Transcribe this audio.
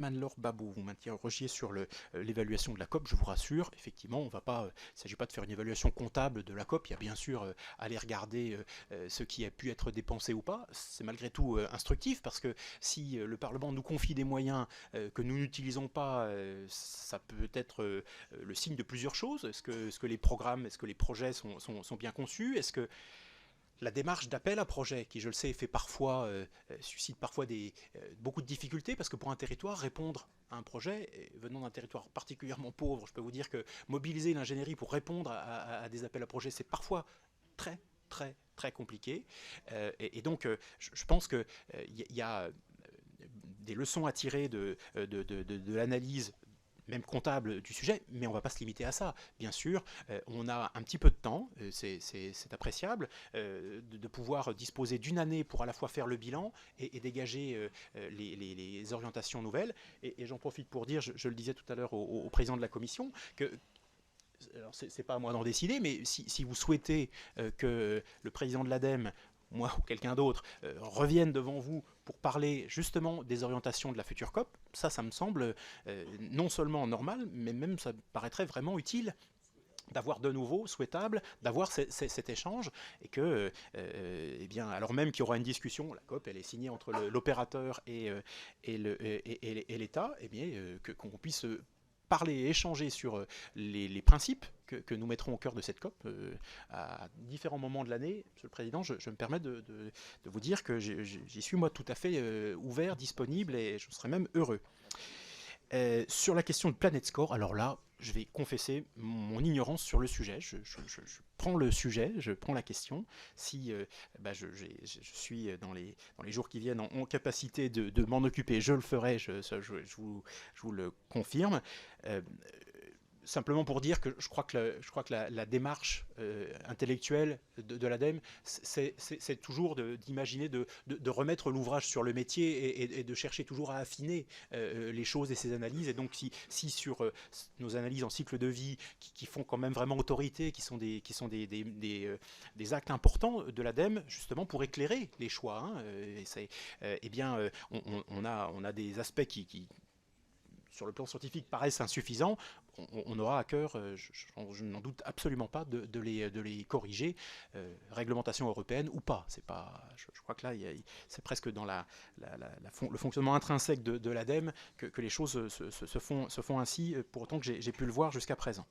Manlor Babou, vous m'interrogiez sur l'évaluation de la COP, je vous rassure, effectivement, il ne s'agit pas de faire une évaluation comptable de la COP, il y a bien sûr aller regarder ce qui a pu être dépensé ou pas, c'est malgré tout instructif, parce que si le Parlement nous confie des moyens que nous n'utilisons pas, ça peut être le signe de plusieurs choses. Est-ce que les programmes, est-ce que les projets sont bien conçus? Est-ce que la démarche d'appel à projet, qui je le sais suscite parfois beaucoup de difficultés, parce que pour un territoire, répondre à un projet, venant d'un territoire particulièrement pauvre, je peux vous dire que mobiliser l'ingénierie pour répondre à des appels à projets, c'est parfois très très très compliqué. Et donc je pense qu'il y a des leçons à tirer de l'analyse même comptable du sujet, mais on ne va pas se limiter à ça. Bien sûr, on a un petit peu de temps, c'est appréciable, de pouvoir disposer d'une année pour à la fois faire le bilan et dégager les orientations nouvelles. Et j'en profite pour dire, je le disais tout à l'heure au président de la commission, que alors c'est pas à moi d'en décider, mais si vous souhaitez que le président de l'ADEME, moi ou quelqu'un d'autre, revienne devant vous pour parler justement des orientations de la future COP, ça me semble non seulement normal, mais même ça me paraîtrait vraiment utile d'avoir de nouveau souhaitable d'avoir cet échange et que eh bien alors même qu'il y aura une discussion, la COP elle est signée entre l'opérateur et l'État, eh bien qu'on puisse parler et échanger sur les principes que nous mettrons au cœur de cette COP à différents moments de l'année. Monsieur le Président, je me permets de vous dire que j'y suis moi tout à fait ouvert, disponible et je serais même heureux. Sur la question de Planet Score, alors là, je vais confesser mon ignorance sur le sujet. Je prends le sujet, je prends la question. Si je suis dans les jours qui viennent en capacité de m'en occuper, je le ferai, je vous le confirme. Euh, Simplement pour dire que je crois que la démarche intellectuelle de l'ADEME, c'est toujours d'imaginer de remettre l'ouvrage sur le métier et de chercher toujours à affiner les choses et ses analyses. Et donc, si sur nos analyses en cycle de vie, qui font quand même vraiment autorité, qui sont des actes importants de l'ADEME, justement pour éclairer les choix, hein, eh bien, on a des aspects qui sur le plan scientifique paraissent insuffisants, on aura à cœur, je n'en doute absolument pas, de les corriger, réglementation européenne ou pas. Je crois que là, c'est presque dans le fonctionnement intrinsèque de l'ADEME que les choses se font ainsi, pour autant que j'ai pu le voir jusqu'à présent.